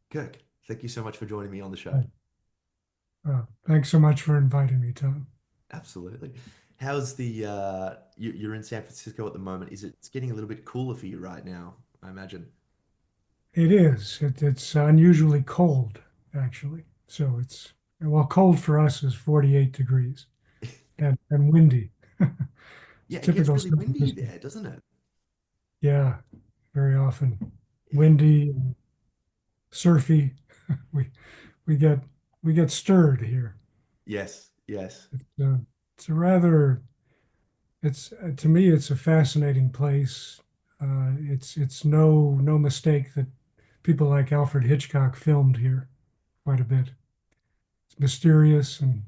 Kirk, thank you so much for joining me on the show. Thanks so much for inviting me, Tom. Absolutely. How's you're in San Francisco at the moment. It's getting a little bit cooler for you right now, I imagine. It is. It's unusually cold, actually. So well, cold for us is 48 degrees and windy. It's Yeah, it gets typical really San windy Francisco. there, doesn't it? Yeah, very often Yeah. windy and surfy. We we get we get stirred here. Yes, yes. It's a rather it's to me it's a fascinating place. It's no mistake that people like Alfred Hitchcock filmed here quite a bit. It's mysterious and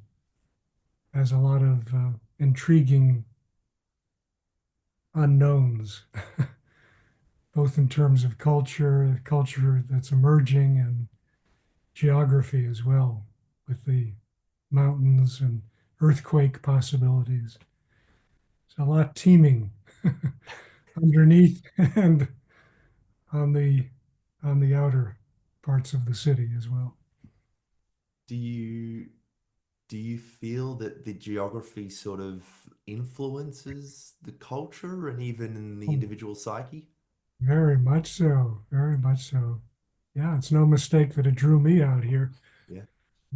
has a lot of intriguing unknowns, both in terms of culture that's emerging, and geography as well, with the mountains and earthquake possibilities. It's a lot teeming underneath and on the on the outer parts of the city as well. Do you do you feel that the geography sort of influences the culture and even in the Oh, individual psyche? very much so, very much so. Yeah, it's no mistake that it drew me out here. Yeah.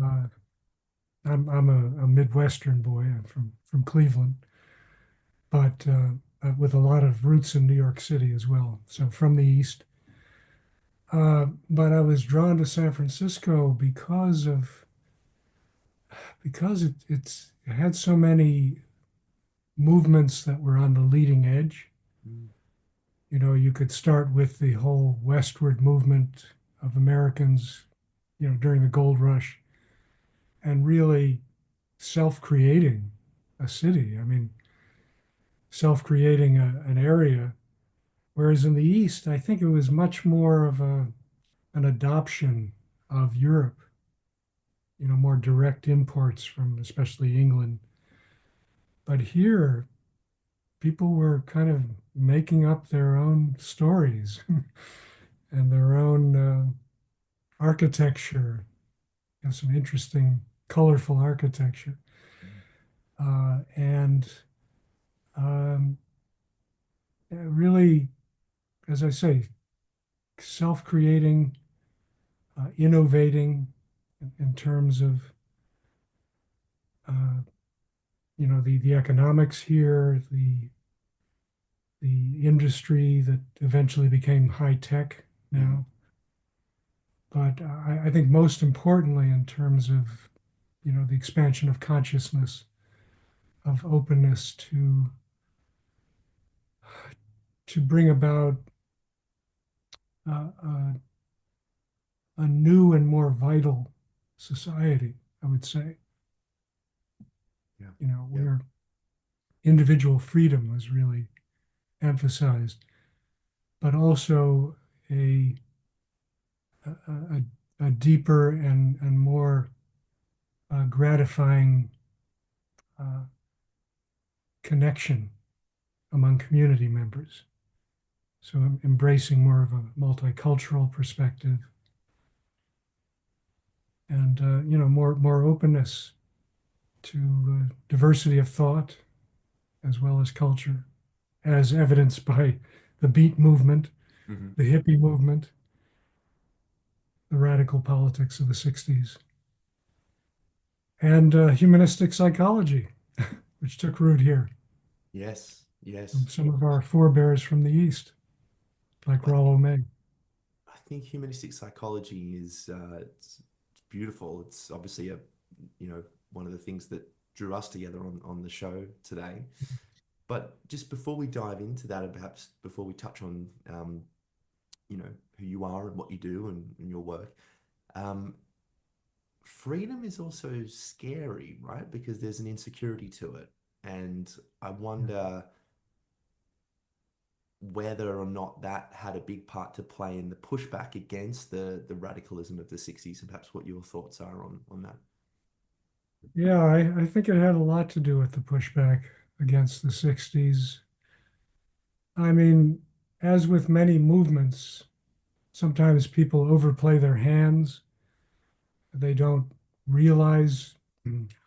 Uh, I'm a Midwestern boy. I'm from Cleveland, but with a lot of roots in New York City as well. So from the East. But I was drawn to San Francisco because it had so many movements that were on the leading edge. Mm. You know, you could start with the whole westward movement of Americans, during the gold rush, and really self-creating a city. I mean, self-creating an area. Whereas in the East, I think it was much more of an adoption of Europe, more direct imports from especially England. But here, people were kind of making up their own stories and their own architecture. Some interesting, colorful architecture. And um, really, as I say, self creating, innovating in terms of uh, the economics here, the industry that eventually became high tech Mhm. now. But I think most importantly, in terms of the expansion of consciousness, of openness to bring about a new and more vital society, I would say. Yeah. Yeah. Where individual freedom was really emphasized, but also a a, a deeper and more gratifying uh, connection among community members. So embracing more of a multicultural perspective and more openness to diversity of thought as well as culture, as evidenced by the Beat movement, Mhm. the hippie movement, the radical politics of the 60s, and humanistic psychology, which took root here Yes, from yes. some of our forebears from the East, like I think Rollo May. I think humanistic psychology is it's beautiful. It's obviously a one of the things that drew us together on the show today. But just before we dive into that, and perhaps before we touch on who you are and what you do and your work, um, freedom is also scary, right? Because there's an insecurity to it, and I wonder whether or not that had a big part to play in the pushback against the radicalism of the 60s, and perhaps what your thoughts are on that. Yeah, I think it had a lot to do with the pushback against the 60s. I mean, as with many movements, sometimes people overplay their hands. They don't realize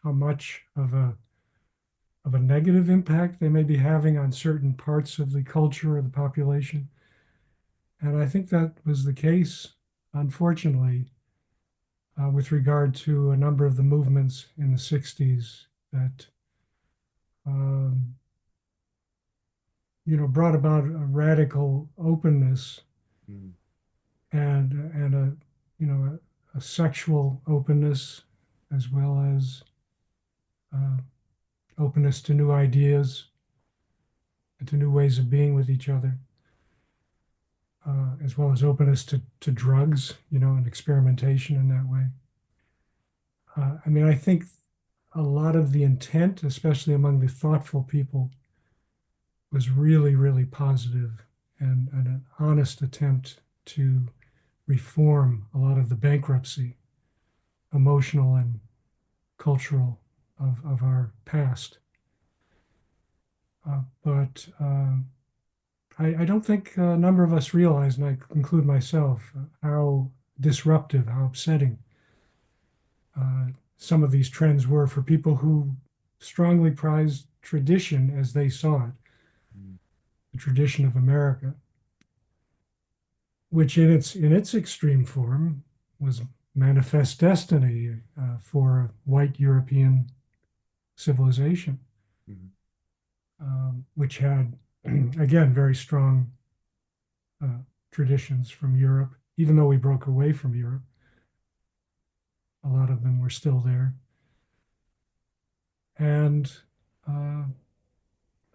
how much of a negative impact they may be having on certain parts of the culture or the population. And I think that was the case, unfortunately, with regard to a number of the movements in the 60s that, um, brought about a radical openness Mm, and a sexual openness as well as uh, openness to new ideas and to new ways of being with each other, as well as openness to drugs, and experimentation in that way. I mean, I think a lot of the intent, especially among the thoughtful people, was really, really positive and an honest attempt to reform a lot of the bankruptcy, emotional and cultural, of our past. But I don't think a number of us realize, and I include myself, how disruptive, how upsetting uh, some of these trends were for people who strongly prized tradition as they saw it, mm, the tradition of America, which in its extreme form was manifest destiny for white European civilization, mm, which had again very strong uh, traditions from Europe. Even though we broke away from Europe, a lot of them were still there, and uh,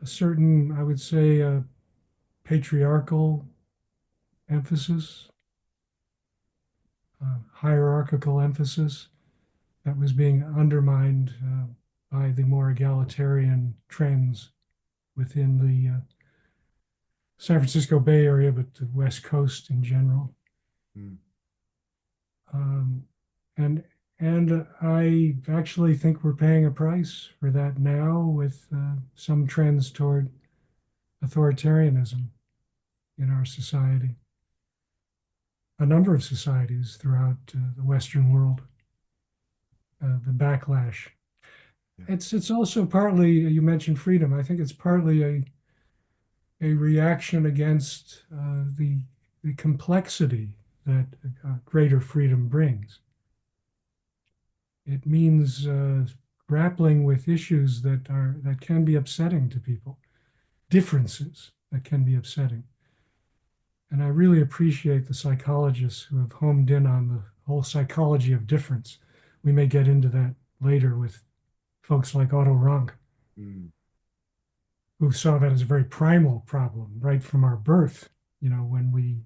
a certain, I would say, patriarchal emphasis, hierarchical emphasis that was being undermined by the more egalitarian trends within the San Francisco Bay Area, but the West Coast in general. mm. Um, and and I actually think we're paying a price for that now with some trends toward authoritarianism in our society, a number of societies throughout the Western world. The backlash. Yeah. It's also partly, you mentioned freedom. I think it's partly a reaction against the complexity that greater freedom brings. It means grappling with issues that can be upsetting to people, differences that can be upsetting. And I really appreciate the psychologists who have homed in on the whole psychology of difference. We may get into that later with folks like Otto Rank, Mm, who saw that as a very primal problem right from our birth, when we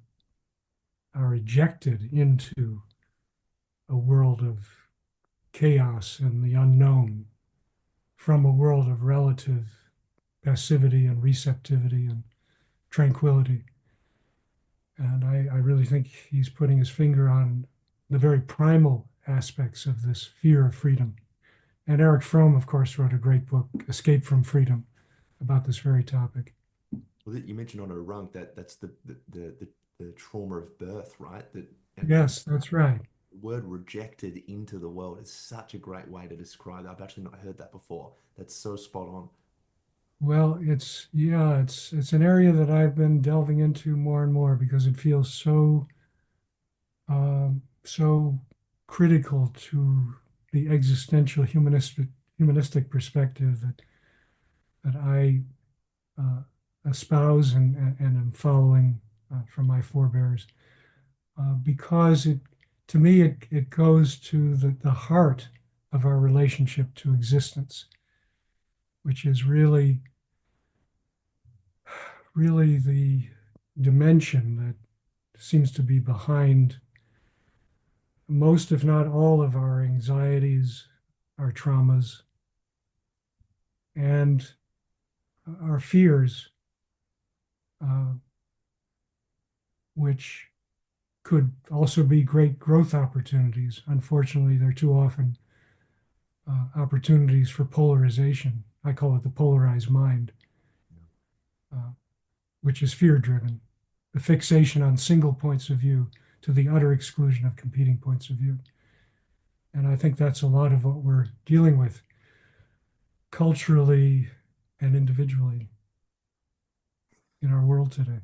are ejected into a world of chaos and the unknown from a world of relative passivity and receptivity and tranquility. And I really think he's putting his finger on the very primal aspects of this fear of freedom. And Eric Fromm, of course, wrote a great book, Escape from Freedom, about this very topic. well, you mentioned on a rung that that's the trauma of birth, right? That and Yes, that's right. the word rejected into the world is such a great way to describe that. I've actually not heard that before. That's so spot on. Well, it's an area that I've been delving into more and more because it feels so critical to the existential humanistic perspective that I uh, espouse and am following from my forebears, because to me it goes to the heart of our relationship to existence, which is really the dimension that seems to be behind most, if not all, of our anxieties, our traumas, and our fears, uh, which could also be great growth opportunities. Unfortunately, they're too often opportunities for polarization. I call it the polarized mind, uh, which is fear driven. the fixation on single points of view to the utter exclusion of competing points of view. And I think that's a lot of what we're dealing with culturally and individually in our world today.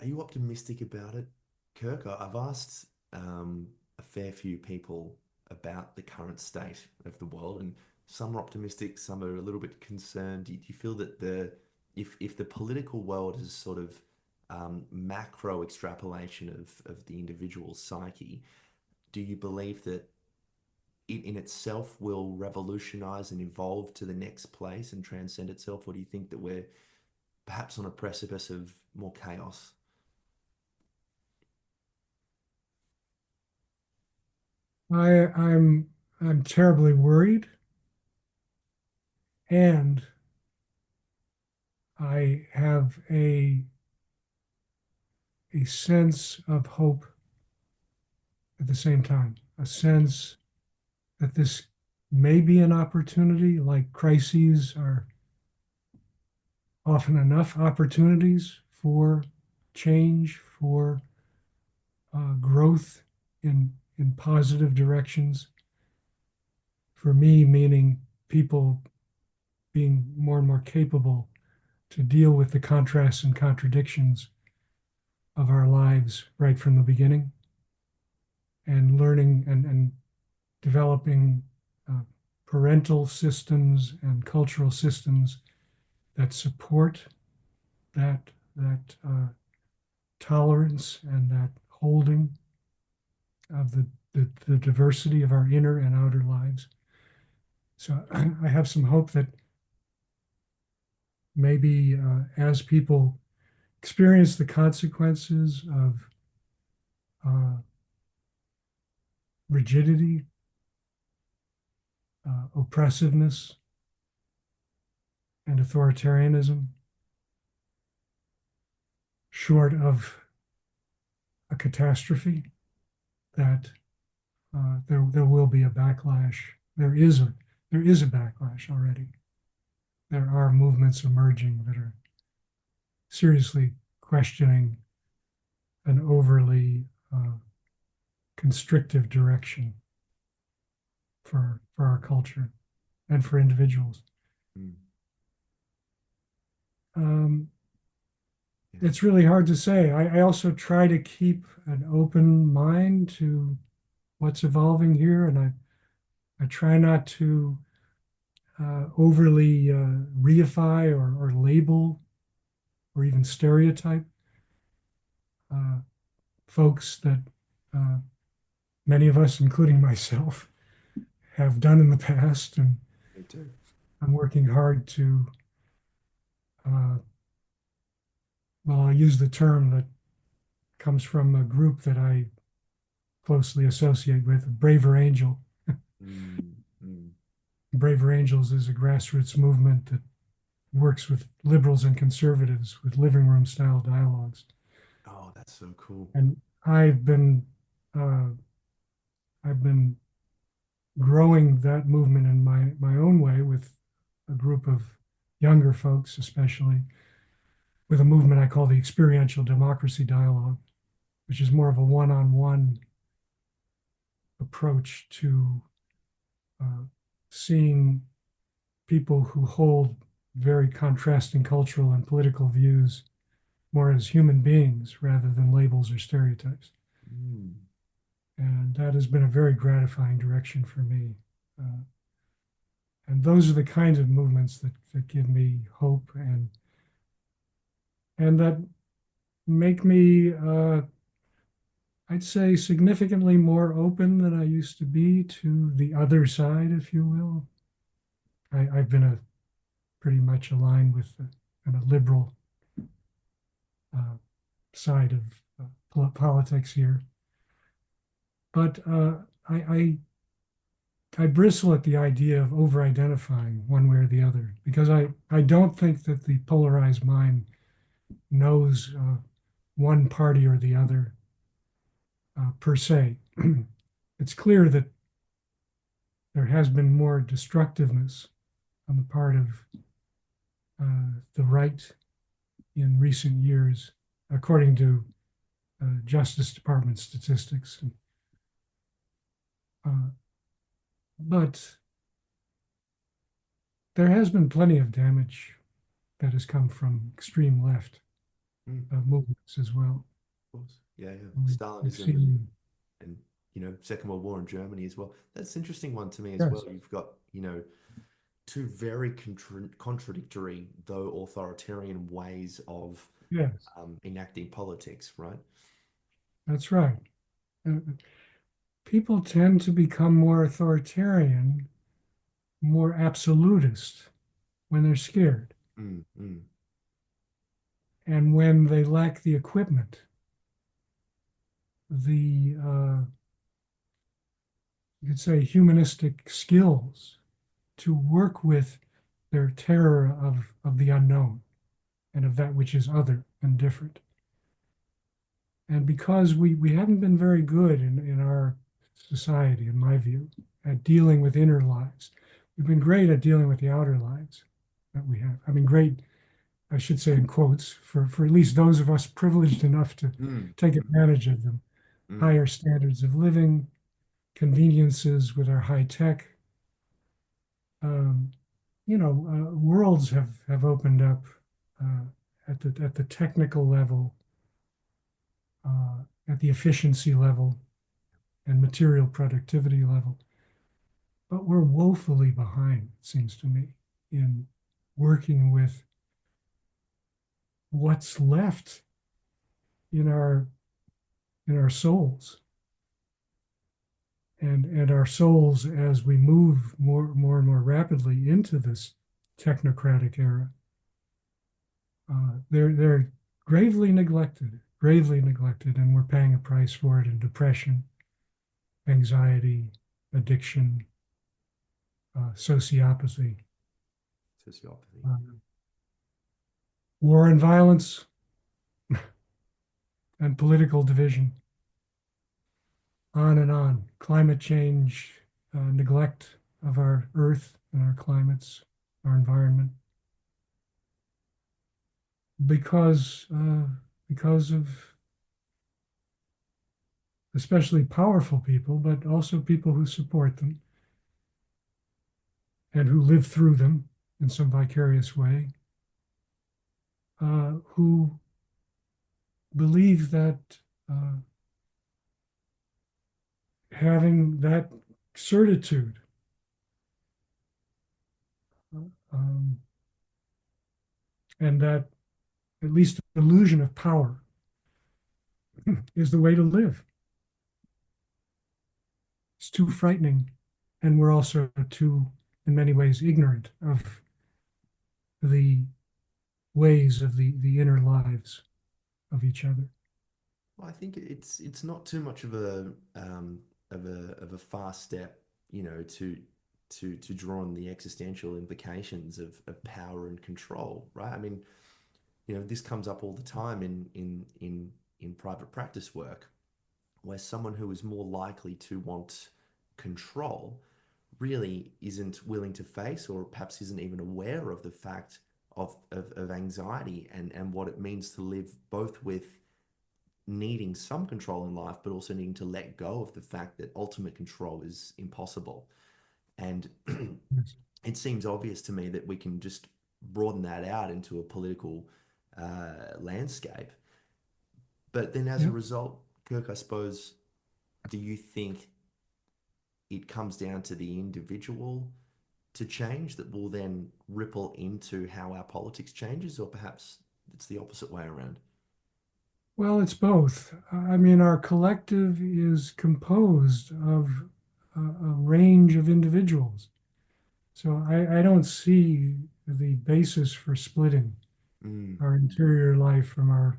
Are you optimistic about it, Kirk? I've asked a fair few people about the current state of the world, and some are optimistic, some are a little bit concerned. Do you feel that if the political world is sort of macro extrapolation of the individual psyche, do you believe that it in itself will revolutionize and evolve to the next place and transcend itself, or do you think that we're perhaps on a precipice of more chaos? I, I'm I'm terribly worried, and I have a sense of hope at the same time, a sense that this may be an opportunity, like crises are often enough opportunities for change, for growth in positive directions. For me, meaning people being more and more capable to deal with the contrasts and contradictions of our lives right from the beginning, and learning and developing uh, parental systems and cultural systems that support that tolerance and that holding of the diversity of our inner and outer lives. So I have some hope that maybe as people experience the consequences of uh, rigidity, oppressiveness, and authoritarianism, short of a catastrophe, that there will be a backlash. There is a backlash already. There are movements emerging that are seriously questioning an overly constrictive direction for our culture and for individuals. Mm, Um, yeah. it's really hard to say. I also try to keep an open mind to what's evolving here, and I try not to overly reify or label or even stereotype uh, folks that uh, many of us, including myself, have done in the past. And Me too. I'm working hard to, uh, well, I'll use the term that comes from a group that I closely associate with, Braver Angel. Mm, mm. Braver Angels is a grassroots movement that works with liberals and conservatives with living room style dialogues. Oh, that's so cool. And I've been uh, I've been growing that movement in my own way with a group of younger folks, especially with a movement I call the experiential democracy dialogue, which is more of a one-on-one approach to uh, seeing people who hold very contrasting cultural and political views more as human beings rather than labels or stereotypes. Mm, And that has been a very gratifying direction for me. Uh, and those are the kinds of movements that give me hope and that make me, I'd say, significantly more open than I used to be to the other side, if you will. I've been pretty much aligned with the kind of liberal uh, side of politics here. But I bristle at the idea of over identifying one way or the other because I don't think that the polarized mind knows one party or the other per se. It's clear that there has been more destructiveness on the part of the right in recent years. according to Justice Department statistics. Uh, but there has been plenty of damage that has come from extreme left Mm, movements as well. of course. Yeah, yeah. We've Stalinism seen, and Second World War in Germany as well. That's an interesting one to me as well. yes, You've got, two very contradictory, though authoritarian ways of yes, enacting politics, right? that's right. Uh, People tend to become more authoritarian, more absolutist when they're scared Mm, mm. and when they lack the equipment, the you could say humanistic skills to work with their terror of the unknown and of that which is other and different. And because we haven't been very good in our society, in my view, at dealing with inner lives, we've been great at dealing with the outer lives that we have. I mean, great, I should say in quotes, for at least those of us privileged enough to Mm, take advantage of them. mm. Higher standards of living, conveniences with our high tech. Um, worlds have opened up uh, at the technical level, uh, at the efficiency level, and material productivity level. But we're woefully behind, it seems to me, in working with what's left in our souls and our souls as we move more and more rapidly into this technocratic era. They're gravely neglected, and we're paying a price for it in depression, anxiety, addiction, sociopathy, Sociopathy. uh, war and violence, and political division, on and on. Climate change, neglect of our earth and our climates, our environment, because because of especially powerful people, but also people who support them and who live through them in some vicarious way, who believe that uh, having that certitude um, and that at least illusion of power is the way to live. It's too frightening. And we're also too, in many ways, ignorant of the ways of the inner lives of each other. Well, I think it's not too much of a fast step, to draw on the existential implications of power and control, right? I mean, this comes up all the time in private practice work, where someone who is more likely to want control really isn't willing to face, or perhaps isn't even aware of the fact of anxiety and what it means to live both with needing some control in life, but also needing to let go of the fact that ultimate control is impossible. And Yes. it seems obvious to me that we can just broaden that out into a political landscape. But then as a Yeah. result, Kirk, I suppose, do you think it comes down to the individual to change that will then ripple into how our politics changes, or perhaps it's the opposite way around? Well, it's both. I mean, our collective is composed of a range of individuals. So I don't see the basis for splitting Mm, our interior life from our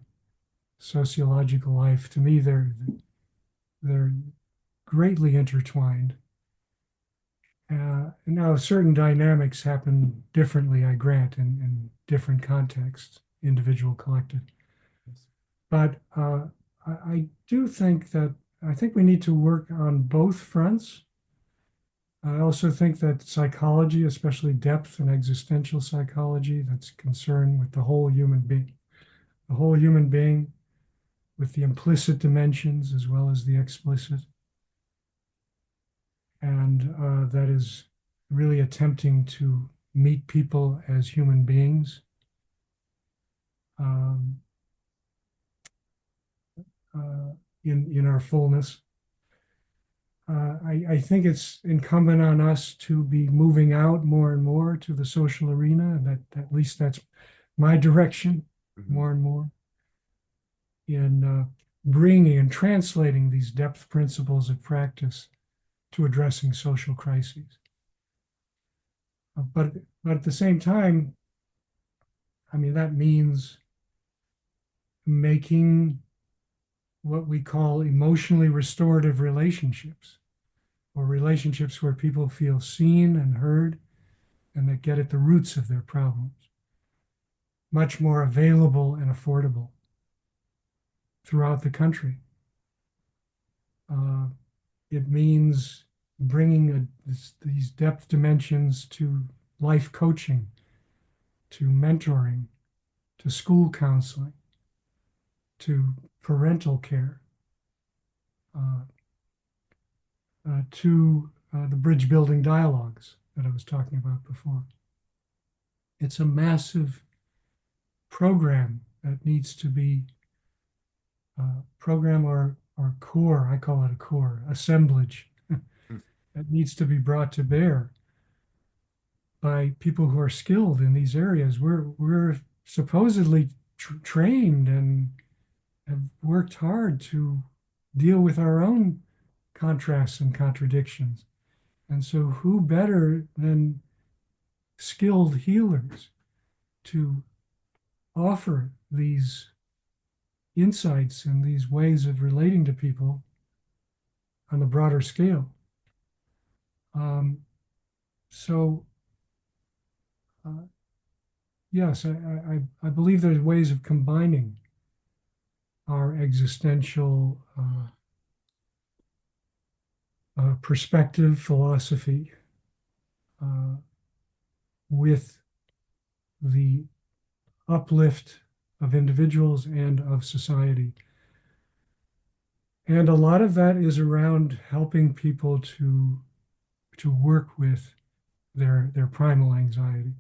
sociological life. To me, they're greatly intertwined. Now, certain dynamics happen differently, I grant, in different contexts, individual, collective. yes. But I do think that I think we need to work on both fronts. I also think that psychology, especially depth and existential psychology, that's concerned with the whole human being, with the implicit dimensions as well as the explicit. And that is really attempting to meet people as human beings. Um, uh, in our fullness. I think it's incumbent on us to be moving out more and more to the social arena, and that at least that's my direction Hmm. more and more in bringing and translating these depth principles of practice to addressing social crises. But at the same time, I mean, that means making what we call emotionally restorative relationships, or relationships where people feel seen and heard and that get at the roots of their problems, much more available and affordable throughout the country. Uh, it means bringing these depth dimensions to life coaching, to mentoring, to school counseling, to parental care, uh, to the bridge building dialogues that I was talking about before. It's a massive program that needs to be program or core, I call it a core, assemblage that needs to be brought to bear by people who are skilled in these areas. We're supposedly trained and have worked hard to deal with our own contrasts and contradictions. And so, who better than skilled healers to offer these insights and these ways of relating to people on a broader scale? Um, so, uh, yes, I believe there's ways of combining our existential perspective, philosophy, uh, with the uplift of individuals and of society. And a lot of that is around helping people to work with their primal anxiety,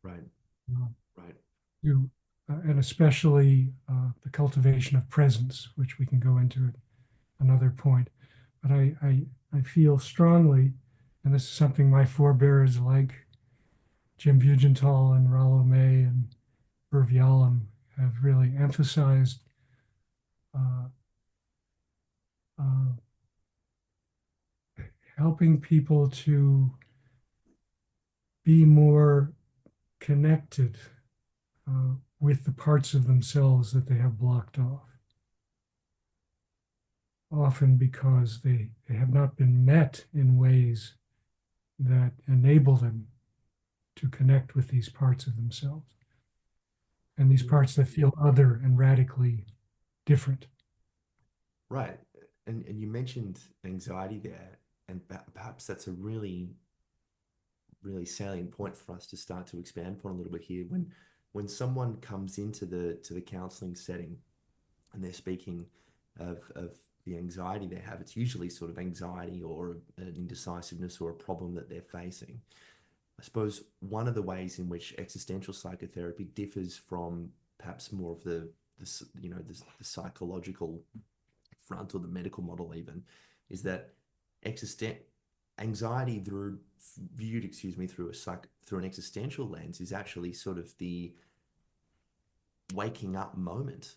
Right, uh, right. to, and especially the cultivation of presence, which we can go into at another point. But I feel strongly, and this is something my forebears like Jim Bugental and Rollo May and Irv Yalom have really emphasized, uh, uh, helping people to be more connected with the parts of themselves that they have blocked off, often because they have not been met in ways that enable them to connect with these parts of themselves and these parts that feel other and radically different. Right. And you mentioned anxiety there, and perhaps that's a really salient point for us to start to expand upon a little bit here. When someone comes into the counseling setting and they're speaking of the anxiety they have, it's usually sort of anxiety or an indecisiveness or a problem that they're facing. I suppose one of the ways in which existential psychotherapy differs from perhaps more of the psychological front or the medical model even is that existen anxiety viewed, excuse me, through an existential lens is actually sort of the waking up moment.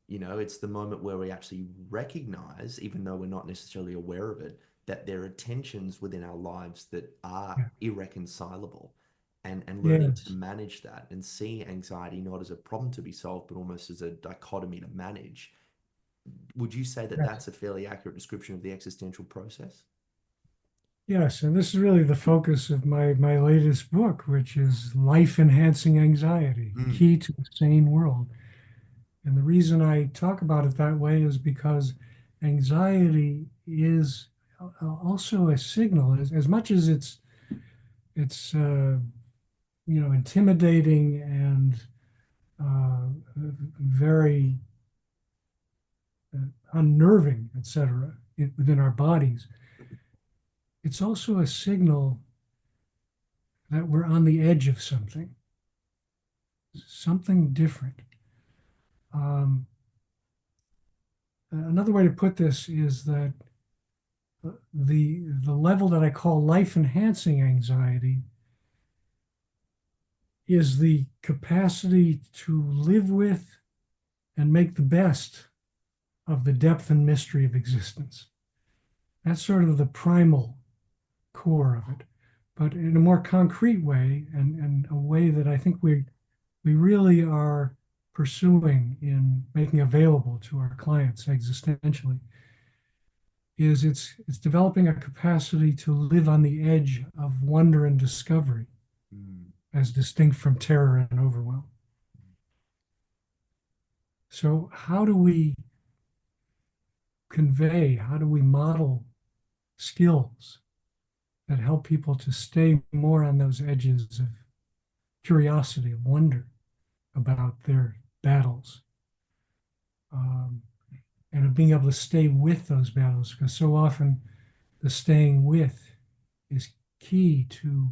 It's the moment where we actually recognize, even though we're not necessarily aware of it, that there are tensions within our lives that are Yeah. irreconcilable. And learning to Yes. manage that and see anxiety not as a problem to be solved, but almost as a dichotomy to manage. Would you say that Yes. that's a fairly accurate description of the existential process? Yes, and this is really the focus of my latest book, which is Life Enhancing Anxiety, a Mm, key to a sane world. And the reason I talk about it that way is because anxiety is also a signal, as much as it's intimidating and very unnerving, etc., within our bodies, it's also a signal that we're on the edge of something different. Um, Another way to put this is that the level that I call life enhancing anxiety is the capacity to live with and make the best of the depth and mystery of existence. That's sort of the primal core of it, but in a more concrete way, and a way that I think we really are pursuing in making available to our clients existentially, is it's developing a capacity to live on the edge of wonder and discovery, Mm, as distinct from terror and overwhelm. So how do we convey, how do we model skills that help people to stay more on those edges of curiosity, of wonder about their battles, um, and of being able to stay with those battles? Because so often the staying with is key to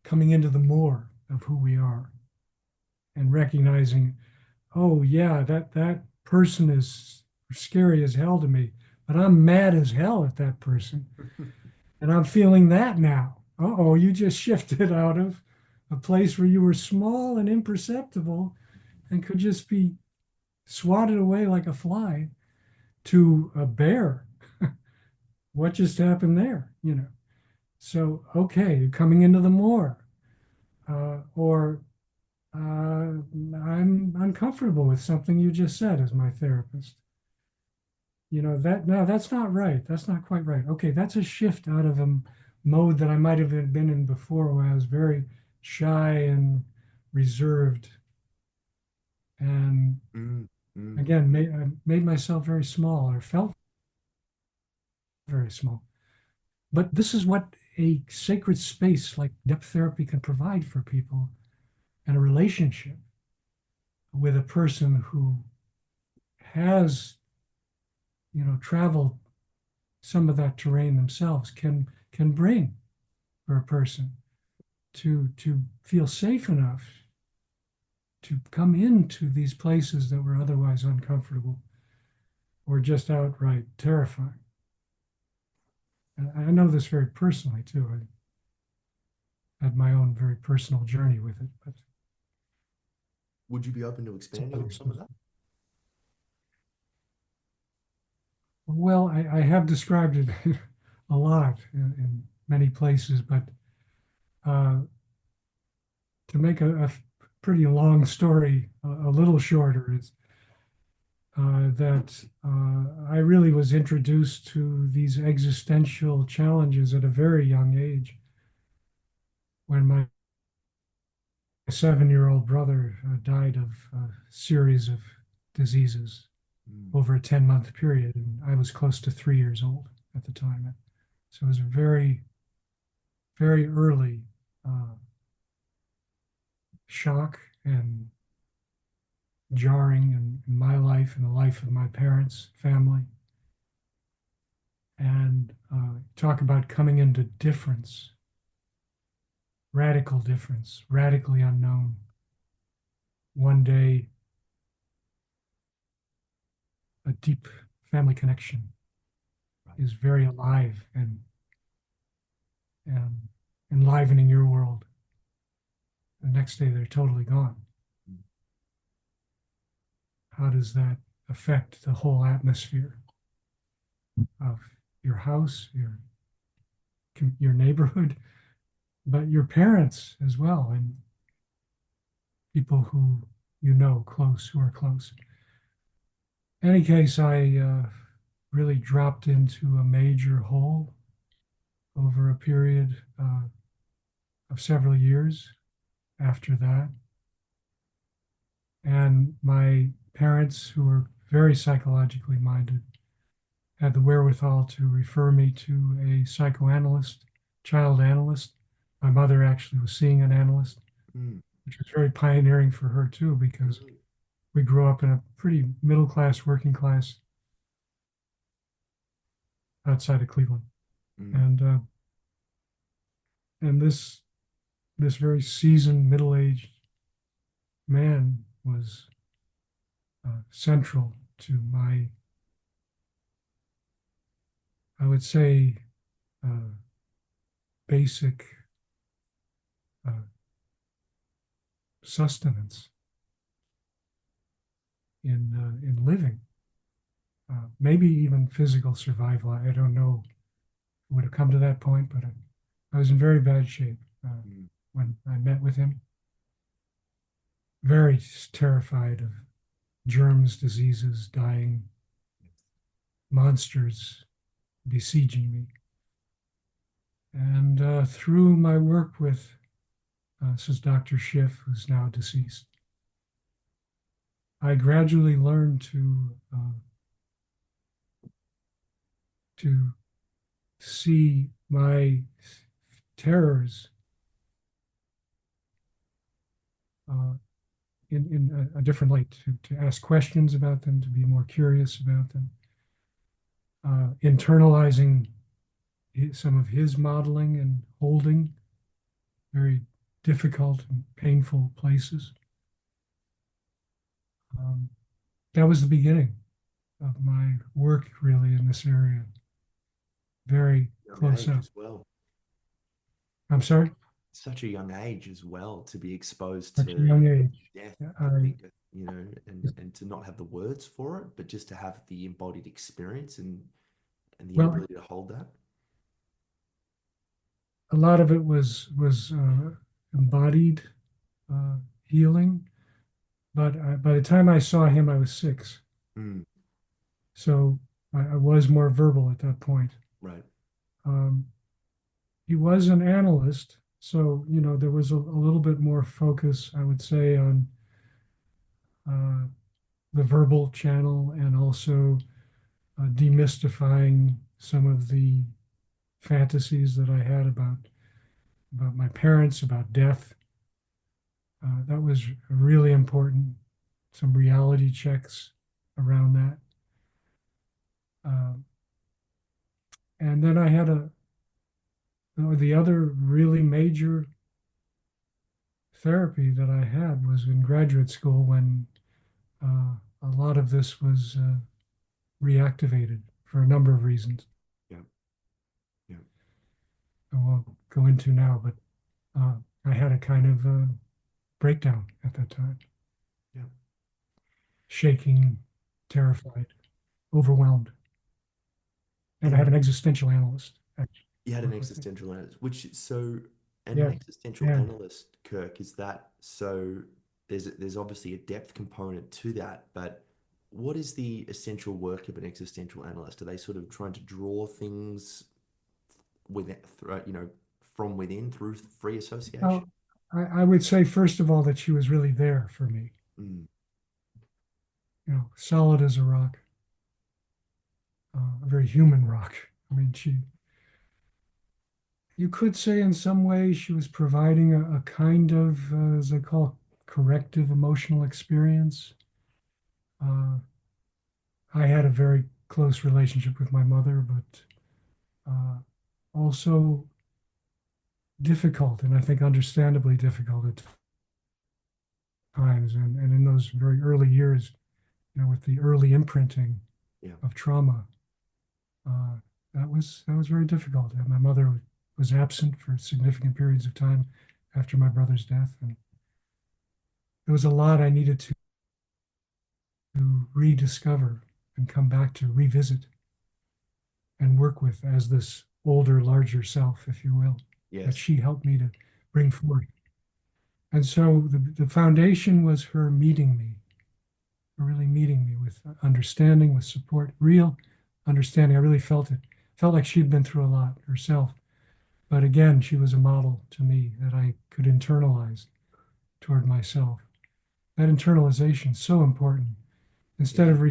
coming into the more of who we are and recognizing, oh yeah, that person is scary as hell to me, but I'm mad as hell at that person, and I'm feeling that now. Uh-oh, you just shifted out of a place where you were small and imperceptible and could just be swatted away like a fly to a bear. What just happened there? So okay, you're coming into the more, or I'm uncomfortable with something you just said as my therapist. That no, that's not right. That's not quite right. Okay, that's a shift out of a mode that I might have been in before, where I was very shy and reserved, and mm, mm, again, I made myself very small, or felt very small. But this is what a sacred space like depth therapy can provide for people, and a relationship with a person who has, traveled some of that terrain themselves, can bring for a person to feel safe enough to come into these places that were otherwise uncomfortable or just outright terrifying. And I know this very personally too. I had my own very personal journey with it, but would you be open to it's expanding on another some of story. that? Well, I have described it a lot in many places, but uh, to make a pretty long story a little shorter, is that I really was introduced to these existential challenges at a very young age, when my 7-year-old brother died of a series of diseases Mm, over a 10-month period. And I was close to 3 years old at the time. So it was a very, very early uh, shock and jarring in my life and the life of my parents, family. And talk about coming into difference, radical difference, radically unknown. One day, a deep family connection right. is very alive and enlivening your world. The next day, they're totally gone. Mm, How does that affect the whole atmosphere of your house, your neighborhood, but your parents as well, and people who close, who are close? In any case, I really dropped into a major hole over a period of several years after that. And my parents, who were very psychologically minded, had the wherewithal to refer me to a psychoanalyst, child analyst. My mother actually was seeing an analyst, mm, which was very pioneering for her too, because mm, we grew up in a pretty middle class, working class outside of Cleveland, Mm, and and this very seasoned, middle aged man was central to my, I would say, uh, basic uh, sustenance in living. Maybe even physical survival. I don't know. It would have come to that point, but I was in very bad shape mm, when I met with him. Very terrified of germs, diseases, dying, monsters besieging me. And through my work with, this is Dr. Schiff, who's now deceased, I gradually learned to see my terrors uh, in a different light, to ask questions about them, to be more curious about them, internalizing some of his modeling and holding very difficult and painful places. Um, that was the beginning of my work, really, in this area, very young close age up. as well. I'm sorry, Such a young age as well to be exposed such a to young age. death. I I, think, and to not have the words for it, but just to have the embodied experience and the well, inability to hold that. a lot of it was embodied uh, healing, but by the time I saw him, I was 6, Mm, so I was more verbal at that point. right. Um, he was an analyst, so there was a little bit more focus, I would say, on uh, the verbal channel and also demystifying some of the fantasies that I had about my parents, about death. That was really important. Some reality checks around that. Uh, and then I had the other really major therapy that I had was in graduate school when a lot of this was reactivated for a number of reasons Yeah. Yeah. I won't go into now, but uh, I had a kind of breakdown at that time, Yeah. shaking, terrified, overwhelmed. And I had And an existential analyst actually you had an work with me. existential analyst, which so, and an Yeah. existential And analyst, Kirk, is that so? There's obviously a depth component to that, but what is the essential work of an existential analyst? Are they sort of trying to draw things with from within through free association? well, I would say, first of all, that she was really there for me, Mm, solid as a rock, a very human rock. I mean, you could say in some ways she was providing a kind of, as I call, corrective emotional experience. Uh, I had a very close relationship with my mother, but uh, also difficult, and I think understandably difficult at times. And in those very early years, with the early imprinting yeah. of trauma, uh, that was very difficult. And my mother was absent for significant periods of time after my brother's death, and there was a lot I needed to rediscover and come back to revisit and work with as this older, larger self, if you will, that Yes. she helped me to bring forth. And so the foundation was her meeting me, really meeting me with understanding, with support, real understanding. I really felt it. Felt like she'd been through a lot herself. But again, she was a model to me that I could internalize toward myself. That internalization is so important. Instead Yeah. of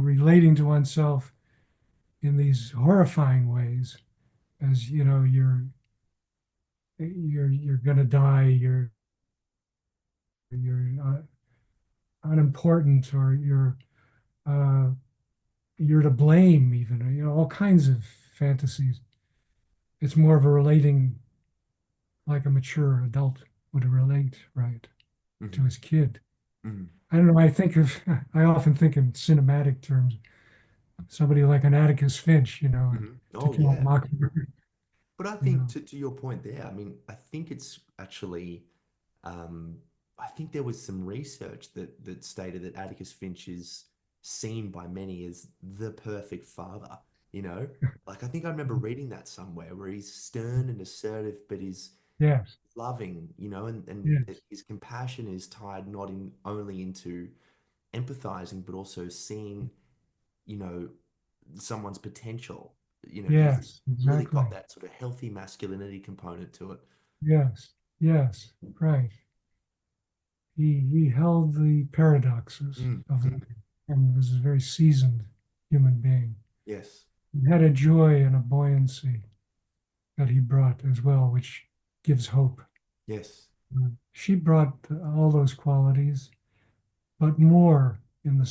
relating to oneself in these horrifying ways, as you're gonna die, you're unimportant, or uh, you're to blame, even, or, all kinds of fantasies. It's more of a relating like a mature adult would relate, right, to Hmm. his kid. Hmm. I don't know. I often think in cinematic terms, somebody like an Atticus Finch, Hmm. To Oh Kill a yeah. Mockingbird, But I you think know. to your point there, I mean, I think it's actually, um, I think there was some research that stated that Atticus Finch is seen by many as the perfect father, you know? Like I think I remember reading that somewhere where he's stern and assertive, but he's Yes, loving, and that yes, his compassion is tied not in only into empathizing, but also seeing, you know, someone's potential. He's yes, really exactly. got that sort of healthy masculinity component to it. Yes, yes, right. He held the paradoxes Mm, of mm, living and was a very seasoned human being. yes, He had a joy and a buoyancy that he brought as well, which gives hope. yes, She brought all those qualities, but more in the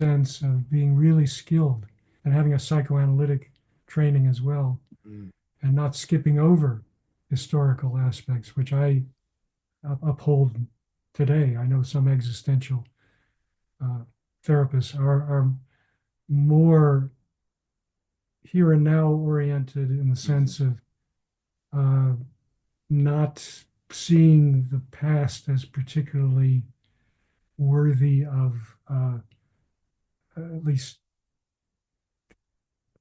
sense of being really skilled and having a psychoanalytic training as well, mm, and not skipping over historical aspects, which I uphold today. I know some existential uh, therapists are more here and now oriented in the mhm, sense of uh, not seeing the past as particularly worthy of at least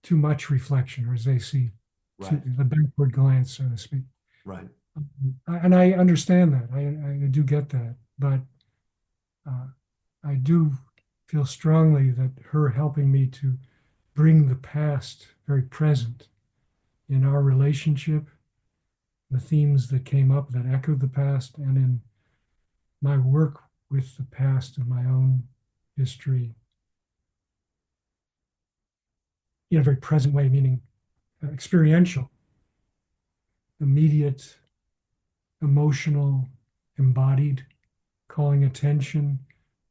too much reflection, or as they see, to right, the backward glance, so to speak. right, And I understand that. I do get that. But uh, I do feel strongly that her helping me to bring the past very present in our relationship, the themes that came up that echoed the past, and in my work with the past and my own history in a very present way, meaning experiential, immediate, emotional, embodied, calling attention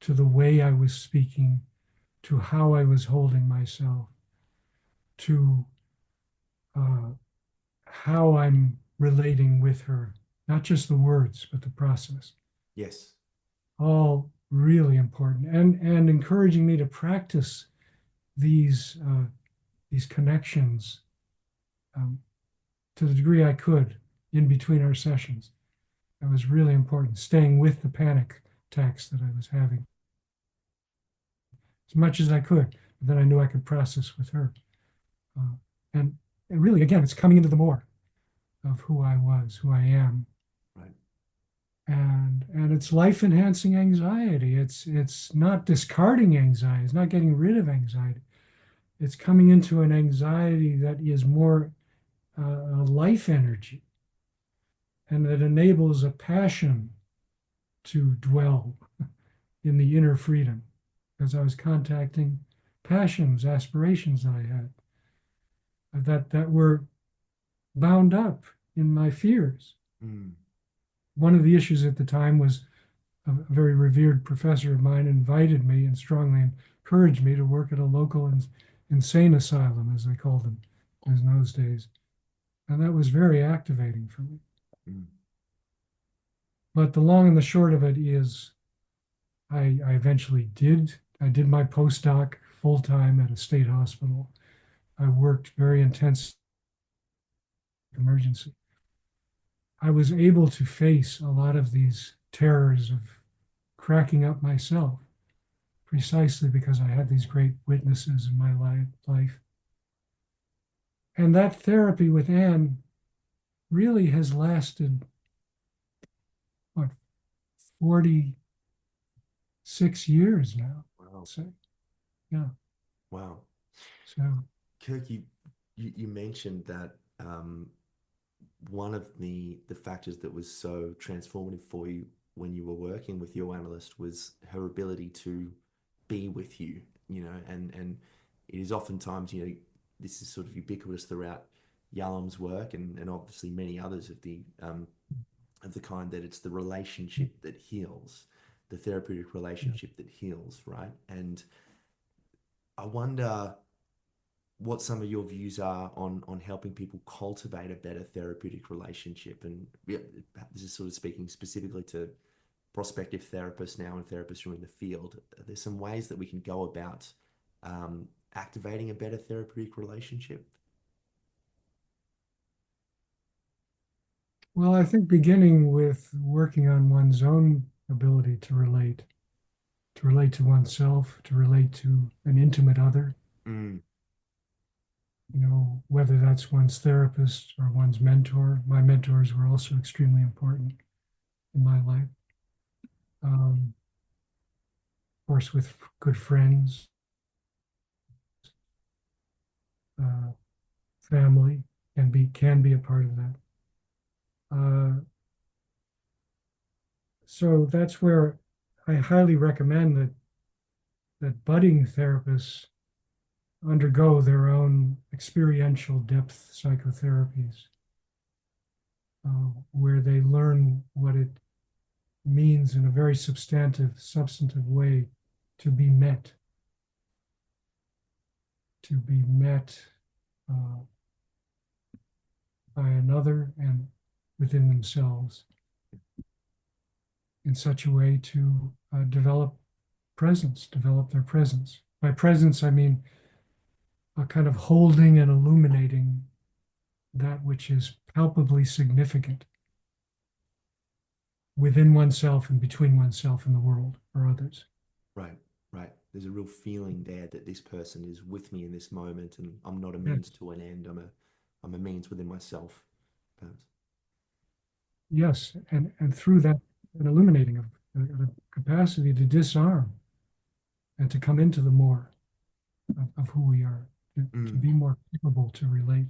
to the way I was speaking, to how I was holding myself, to uh, how I'm relating with her, not just the words, but the process. yes, All really important, and encouraging me to practice these connections um, to the degree I could in between our sessions. That was really important. Staying with the panic attacks that I was having as much as I could, but then I knew I could process with her. Uh, and, and really, again, it's coming into the more of who I was, who I am, right, and it's life enhancing anxiety. It's not discarding anxiety. It's not getting rid of anxiety. It's coming into an anxiety that is more a life energy, and that enables a passion to dwell in the inner freedom, because I was contacting passions, aspirations that I had that were bound up in my fears. mm, One of the issues at the time was a very revered professor of mine invited me and strongly encouraged me to work at a local insane asylum, as they called them in those days. And that was very activating for me. mm, But the long and the short of it is I eventually I did my postdoc full time at a state hospital. I worked very intense emergency. I was able to face a lot of these terrors of cracking up myself precisely because I had these great witnesses in my life. And that therapy with Anne really has lasted, what, 46 years now. wow, So, yeah. wow. So, Kirk, you mentioned that one of the factors that was so transformative for you when you were working with your analyst was her ability to be with you, and it is oftentimes, this is sort of ubiquitous throughout Yalom's work and obviously many others of the kind that it's the relationship that heals. the therapeutic Yeah. relationship that heals, right? And I wonder what some of your views are on helping people cultivate a better therapeutic relationship. And yeah, this is sort of speaking specifically to prospective therapists now and therapists who are in the field. There's some ways that we can go about activating a better therapeutic relationship. Well, I think beginning with working on one's own ability to relate to oneself, to relate to an intimate other, Mm, whether that's one's therapist or one's mentor. My mentors were also extremely important in my life. Of course, with good friends, uh, family can be a part of that. Uh, so that's where I highly recommend that budding therapists undergo their own experiential depth psychotherapies, where they learn what it means in a very substantive way to be met, uh, by another and within themselves in such a way to develop their presence. By presence, I mean a kind of holding and illuminating that which is palpably significant within oneself and between oneself and the world or others. right, right. There's a real feeling there that this person is with me in this moment, and I'm not a Yes, means to an end. I'm a means within myself, perhaps. yes, and through that, an illuminating of the capacity to disarm and to come into the more of who we are, to Mm, be more capable to relate.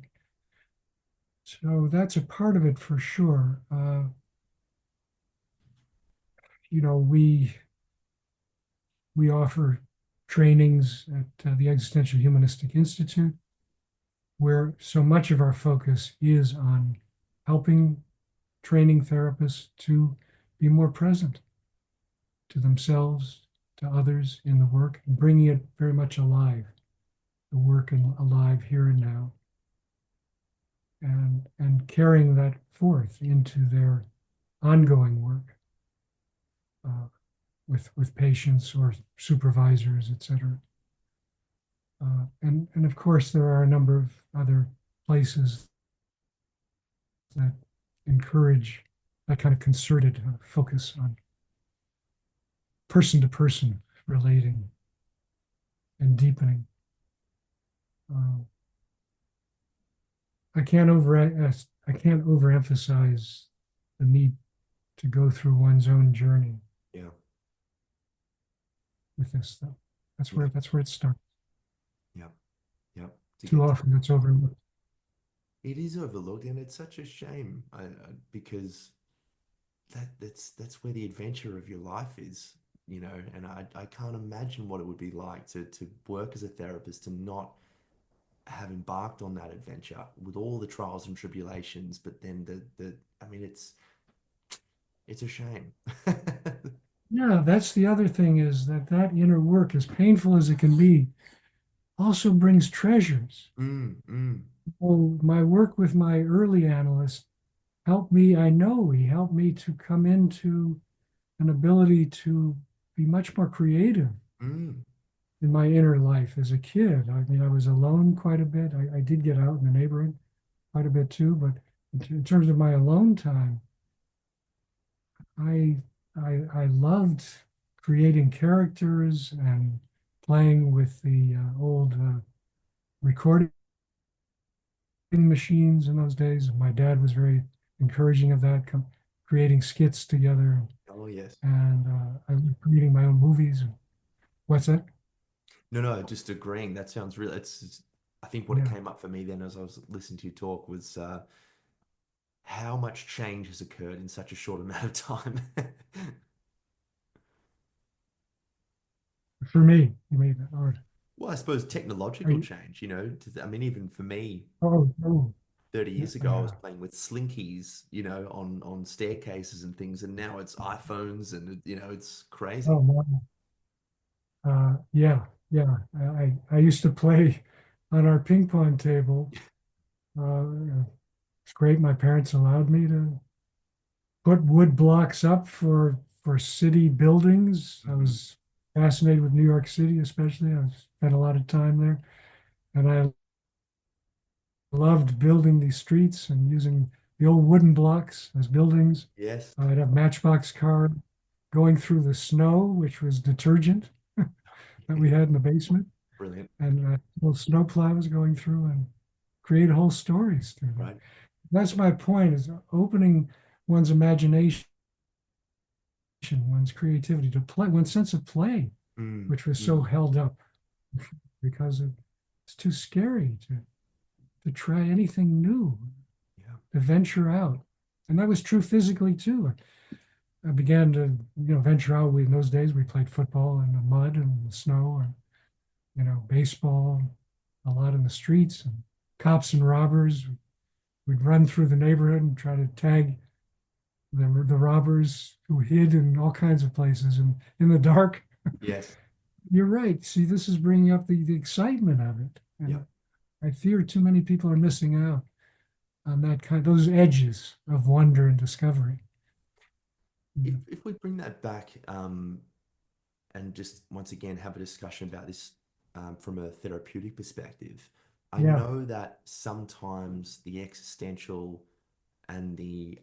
So that's a part of it for sure. We offer trainings at the Existential Humanistic Institute, where so much of our focus is on helping training therapists to be more present to themselves, to others in the work, and bringing it very much alive, the work and alive here and now, and carrying that forth into their ongoing work uh, with patients or supervisors, et cetera. And of course, there are a number of other places that encourage that kind of concerted focus on person to person relating and deepening. Uh, I can't overemphasize the need to go through one's own journey yeah, with this stuff. yeah, That's where it starts. yeah, yeah. To Too get to, often it's overlooked. it is overlooked, and it's such a shame because that's where the adventure of your life is, and I can't imagine what it would be like to work as a therapist, to not have embarked on that adventure with all the trials and tribulations, but then the I mean it's a shame. Yeah, that's the other thing is that inner work, as painful as it can be, also brings treasures. Mm, mm, Well, my work with my early analyst helped me, I know he helped me to come into an ability to be much more creative mm. in my inner life as a kid. I mean, I was alone quite a bit. I did get out in the neighborhood quite a bit too, but in terms of my alone time, I I loved creating characters and playing with the old recording machines in those days. My dad was very encouraging of that, creating skits together, Oh yes. and I loved creating my own movies. What's that? No, no, just agreeing. That sounds real. I think what it Yeah. came up for me then as I was listening to you talk was how much change has occurred in such a short amount of time. For me, you made that. Or Well, I suppose are technological you? change, I mean, even for me, Oh, oh. 30 Yeah, years ago, I was yeah. playing with slinkies, on staircases and things, and now it's iPhones and it's crazy. Oh, wow. Yeah, yeah. I used to play on our ping pong table. It's great. My parents allowed me to put wood blocks up for city buildings. I Hmm. was fascinated with New York City, especially. I spent a lot of time there, and I loved building these streets and using the old wooden blocks as buildings. Yes. I'd have Matchbox car going through the snow, which was detergent that we had in the basement, Brilliant. and little snow plows going through and create whole stories through that. Right. That's my point: is opening one's imagination, one's creativity to play, one's sense of play, Mm, which was so mm, held up because it's too scary to try anything new, yeah. to venture out. And that was true physically too. I began to, venture out. In those days, we played football in the mud and the snow, and baseball, a lot in the streets, and cops and robbers. We'd run through the neighborhood and try to tag the robbers who hid in all kinds of places and in the dark. Yes. You're right. See, this is bringing up the excitement of it, Yeah. and I fear too many people are missing out on those edges of wonder and discovery. If we bring that back, and just once again have a discussion about this, from a therapeutic perspective, I Yeah, know that sometimes the existential and the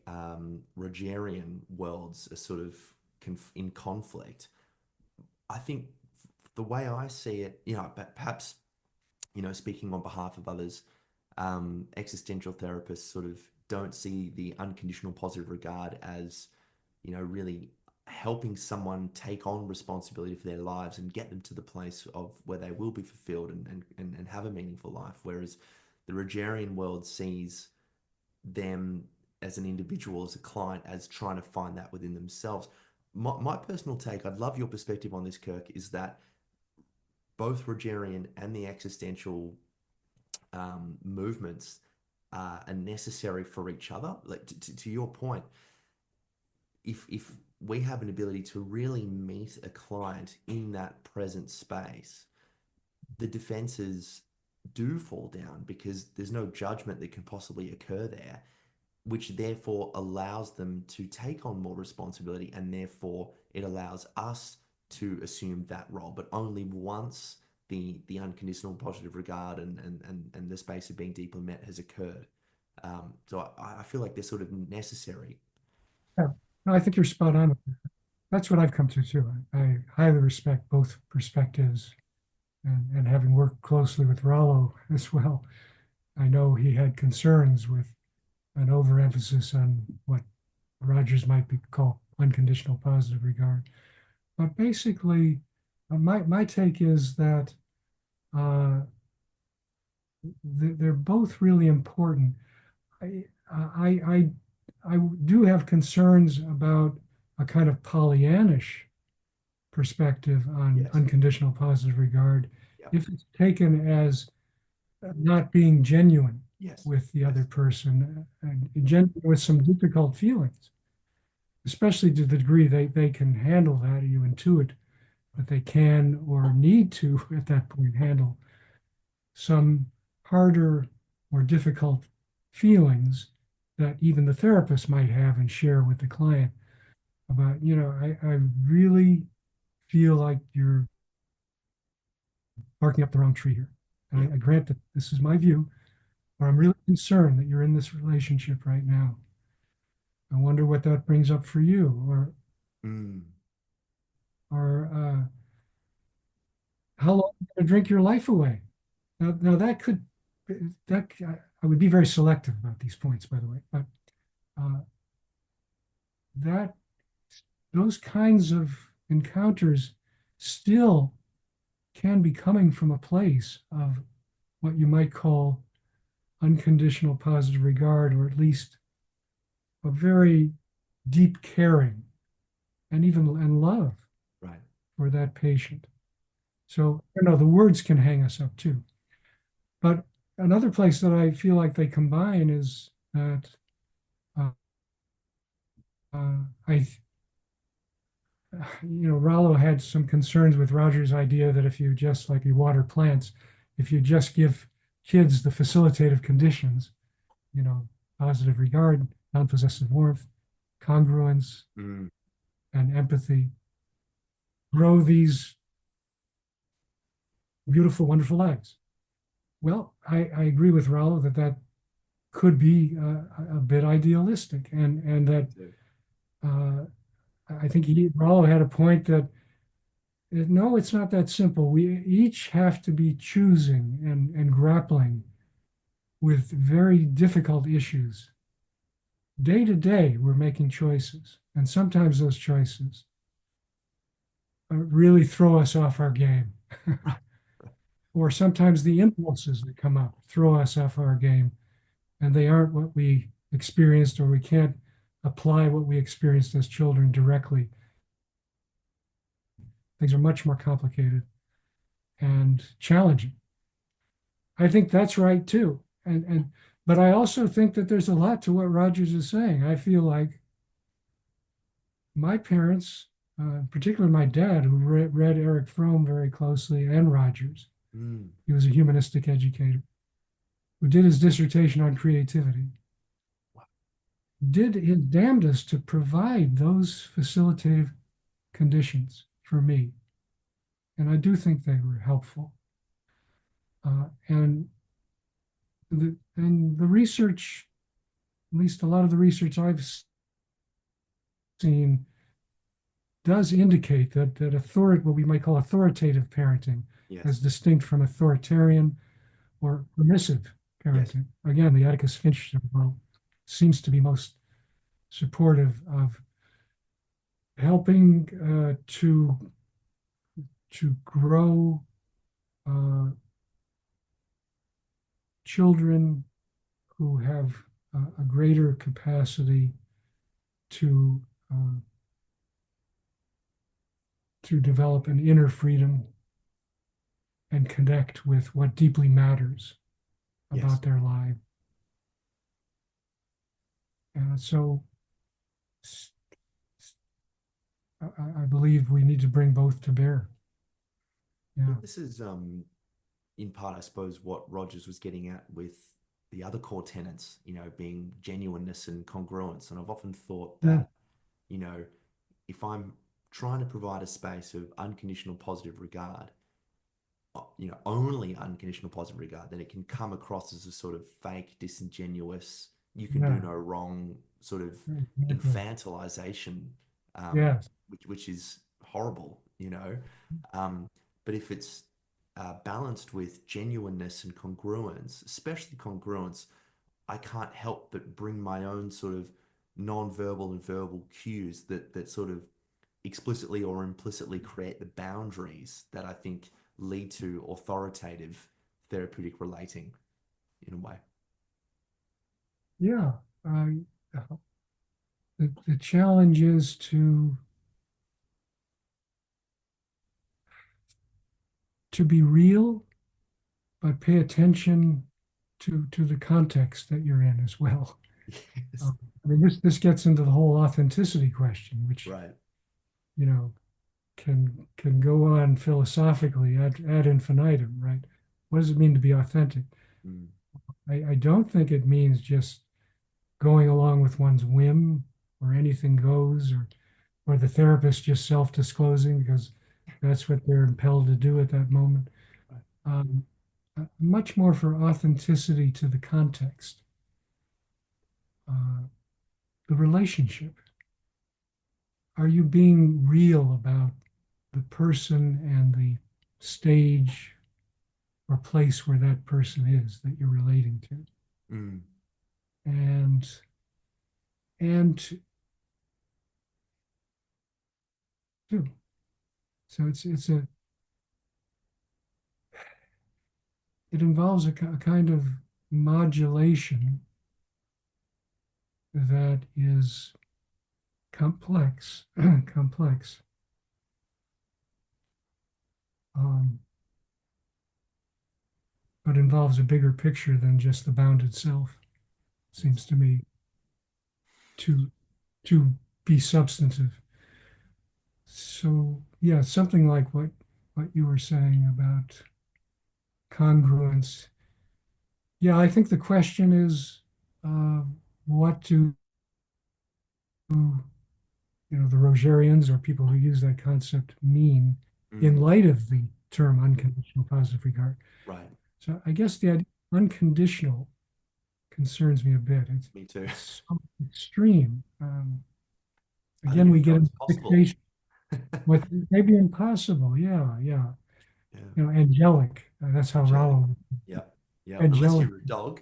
Rogerian worlds are sort of in conflict. I think the way I see it, but perhaps, speaking on behalf of others, existential therapists sort of don't see the unconditional positive regard as, really helping someone take on responsibility for their lives and get them to the place of where they will be fulfilled and have a meaningful life. Whereas the Rogerian world sees them as an individual, as a client, as trying to find that within themselves. My personal take, I'd love your perspective on this, Kirk, is that both Rogerian and the existential movements are necessary for each other. Like to your point, if we have an ability to really meet a client in that present space, the defenses do fall down because there's no judgment that can possibly occur there, which therefore allows them to take on more responsibility, and therefore it allows us to assume that role, but only once the unconditional positive regard and the space of being deeply met has occurred. So I feel like they're sort of necessary. yeah. No, I think you're spot on. That's what I've come to too. I highly respect both perspectives, and having worked closely with Rollo as well, I know he had concerns with an overemphasis on what Rogers might be called unconditional positive regard. But basically, my take is that uh, they're both really important. I, I, I do have concerns about a kind of Pollyannish perspective on Yes. unconditional positive regard Yep. if it's taken as not being genuine Yes. with the other Yes. person and genuine with some difficult feelings, especially to the degree they can handle that, or you intuit that they can or need to at that point handle some harder or difficult feelings that even the therapist might have and share with the client about, I really feel like you're barking up the wrong tree here. And Yep. I grant that this is my view, but I'm really concerned that you're in this relationship right now. I wonder what that brings up for you, Mm. or how long are you going to drink your life away? Now that I would be very selective about these points, by the way, but uh, that those kinds of encounters still can be coming from a place of what you might call unconditional positive regard, or at least a very deep caring and even and love Right. for that patient. So, the words can hang us up too. But another place that I feel like they combine is that uh, I, Rollo had some concerns with Roger's idea that if you just like you water plants, if you just give kids the facilitative conditions, you know, positive regard, non-possessive warmth, congruence, Mm. and empathy, grow these beautiful, wonderful lives. Well, I agree with Rollo that that could be a bit idealistic, and Me that too. uh, I think Rollo had a point that no, it's not that simple. We each have to be choosing and grappling with very difficult issues. Day to day, we're making choices, and sometimes those choices really throw us off our game. Or sometimes the impulses that come up throw us off our game, and they aren't what we experienced, or we can't apply what we experienced as children directly. Things are much more complicated and challenging. I think that's right too. But I also think that there's a lot to what Rogers is saying. I feel like my parents, particularly my dad, who read Eric Fromm very closely and Rogers, Mm. he was a humanistic educator, who did his dissertation on creativity, did his damnedest to provide those facilitative conditions for me. And I do think they were helpful. And the research, at least a lot of the research I've seen, does indicate that what we might call authoritative parenting, as Yes. distinct from authoritarian or permissive Yes. parenting. Again, the Atticus Finch model seems to be most supportive of helping to grow uh, children who have a greater capacity to uh, to develop an inner freedom and connect with what deeply matters Yes. about their life. So I believe we need to bring both to bear. Well, Yeah. this is in part, I suppose, what Rogers was getting at with the other core tenets, being genuineness and congruence. And I've often thought Yeah. that, you know, if I'm trying to provide a space of unconditional positive regard, only unconditional positive regard, then it can come across as a sort of fake, disingenuous, you can do Yeah. no wrong sort of Exactly. infantilization, Yes. which is horrible. Um, but if it's balanced with genuineness and congruence, especially congruence, I can't help but bring my own sort of non-verbal and verbal cues that sort of explicitly or implicitly create the boundaries that I think lead to authoritative therapeutic relating in a way. Yeah. I, the challenge is to be real, but pay attention to the context that you're in as well. Yes. I mean, this gets into the whole authenticity question, which Right. you know can go on philosophically ad infinitum, right? What does it mean to be authentic? Mm. I don't think it means just going along with one's whim or anything goes, or the therapist just self-disclosing because that's what they're impelled to do at that moment. Right. Um, Much more for authenticity to the context, uh, the relationship. Are you being real about the person and the stage or place where that person is that you're relating to? Mm. And and two. So it involves a kind of modulation that is complex, complex. Um, but involves a bigger picture than just the bounded self. Seems to me to to be substantive. So yeah, something like what you were saying about congruence. Yeah, I think the question is, uh, what do the Rogerians or people who use that concept mean in Mm, light of the term unconditional positive regard? right. So I guess the idea of unconditional concerns me a bit. Me too. It's so extreme. I don't Again, we even know get it's into possible. fixation with maybe impossible. Yeah, yeah. Yeah. Angelic. That's how Angelic. Rollo. Yeah. Yeah. Unless Angelic, you're a dog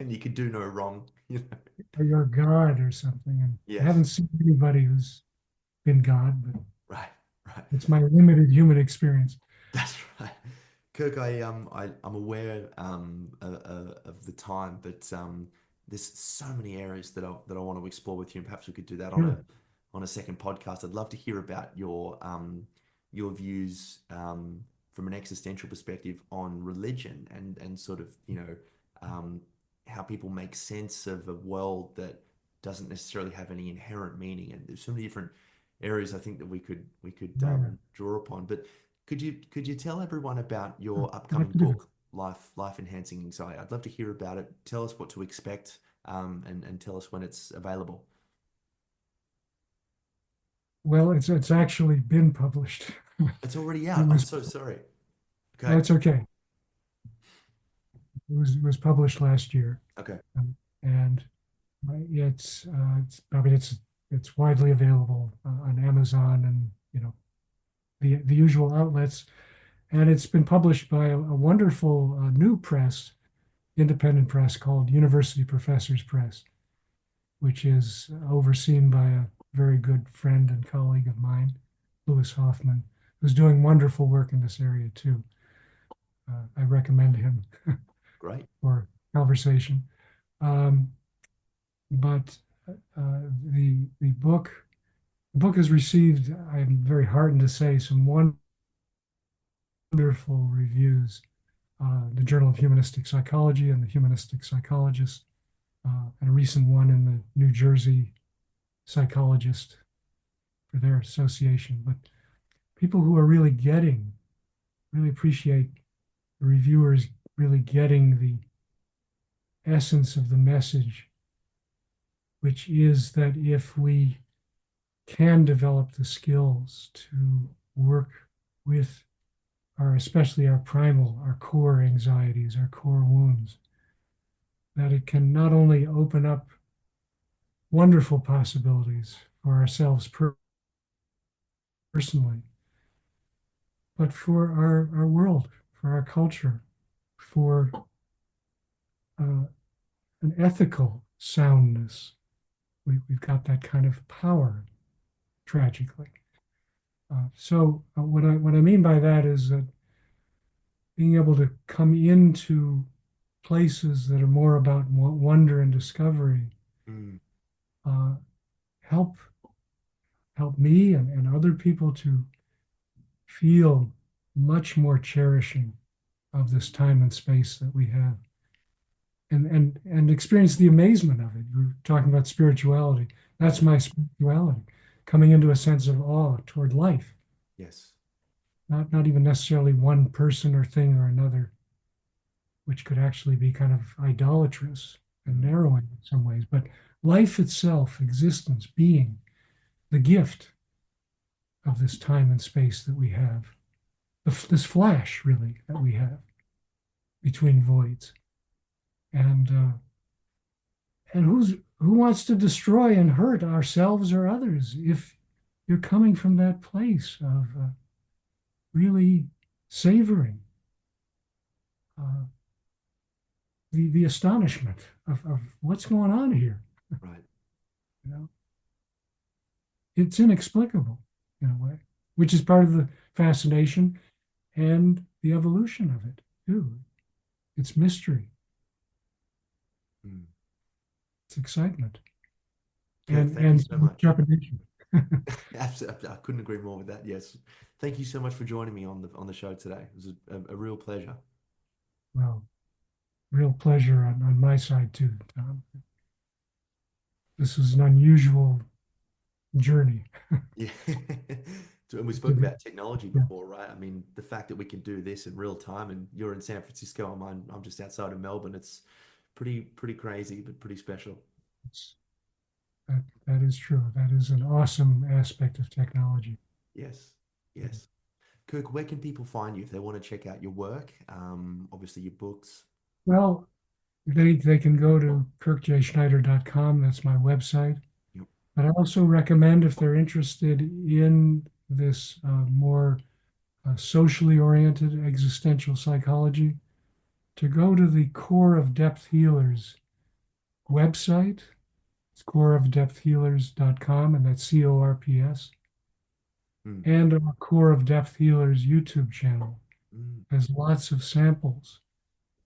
and you could do no wrong, you know. or you're God or something. And I Yes. haven't seen anybody who's been God, but Right. Right. it's my limited human experience. That's right. Kirk, I'm aware of the time, but there's so many areas that I want to explore with you, and perhaps we could do that Sure. on a second podcast. I'd love to hear about your views from an existential perspective on religion and sort of, um, how people make sense of a world that doesn't necessarily have any inherent meaning. And there's so many different areas I think that we could Right, right. draw upon. But could you tell everyone about Sure. your Glad upcoming to do that. book, Life Enhancing Anxiety? I'd love to hear about it. Tell us what to expect, and tell us when it's available. Well, it's actually been published. It's already It out. I'm was, so sorry. oh, Okay. it's okay. It was published last year, Okay. and I mean it's widely available on Amazon and the usual outlets, and it's been published by a wonderful new press, independent press called University Professors Press, which is overseen by a very good friend and colleague of mine, Louis Hoffman, who's doing wonderful work in this area too. I recommend him Great. for conversation. Um, but the book has received, I'm very heartened to say, some wonderful reviews. The Journal of Humanistic Psychology and the Humanistic Psychologist, and a recent one in the New Jersey Psychologist for their association. But people who are really appreciate the reviewers really getting the essence of the message, which is that if we can develop the skills to work with especially our primal, our core anxieties, our core wounds, that it can not only open up wonderful possibilities for ourselves personally, but for our world, for our culture, for uh, an ethical soundness. We've got that kind of power, tragically. So what I mean by that is that being able to come into places that are more about wonder and discovery Mm, uh, help help me and other people to feel much more cherishing of this time and space that we have, and experience the amazement of it. We're talking about spirituality. That's mm, my spirituality, coming into a sense of awe toward life, yes. not even necessarily one person or thing or another, which could actually be kind of idolatrous and Mm, narrowing in some ways, but life itself, existence, being, the gift of this time and space that we have, this flash really that we have between voids, and who wants to destroy and hurt ourselves or others if you're coming from that place of really savoring uh, the astonishment of what's going on here. right. You know, it's inexplicable in a way, which is part of the fascination and the evolution of it too. It's mystery, Mm. it's excitement, Kirk, thank you and so much. trepidation. Absolutely, I couldn't agree more with that. Yes. Thank you so much for joining me on the show today. It was a real pleasure. Well, real pleasure on my side too, Tom. This was an unusual journey. Yeah. And we spoke Yeah, about technology before, right? I mean, the fact that we can do this in real time and you're in San Francisco, I'm just outside of Melbourne. It's pretty crazy, but pretty special. that is true. That is an awesome aspect of technology. Yes. Yes. Kirk, where can people find you if they want to check out your work? Obviously your books. Well, they can go to kirkjschneider.com. That's my website. Yep. But I also recommend if they're interested in this more socially oriented existential psychology, to go to the Core of Depth Healers website. It's coreofdepthhealers.com, and that's CORPS. Mm, And our Core of Depth Healers YouTube channel mm, has lots of samples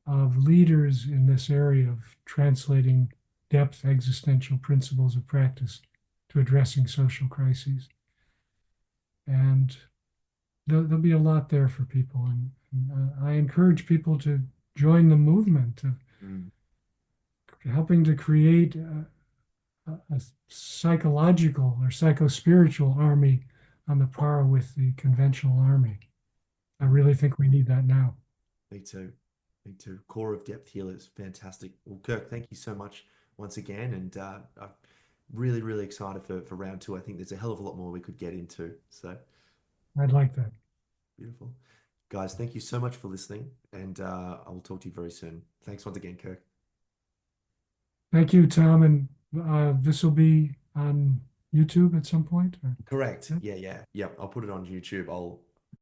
of leaders in this area of translating depth existential principles of practice to addressing social crises. And there'll be a lot there for people. And I encourage people to join the movement of mm, helping to create a psychological or psycho-spiritual army on the par with the conventional army. I mm. really think we need that now. Me too. Me too. Core of Depth Healers. Fantastic. Well, Kirk, thank you so much once again. And I'm really excited for round two. I think there's a hell of a lot more we could get into. So I'd like that. beautiful. Guys, thank you so much for listening. And I will talk to you very soon. Thanks once again, Kirk. Thank you, Tom. And this will be on YouTube at some point. Correct. Yeah. Yep. I'll put it on YouTube.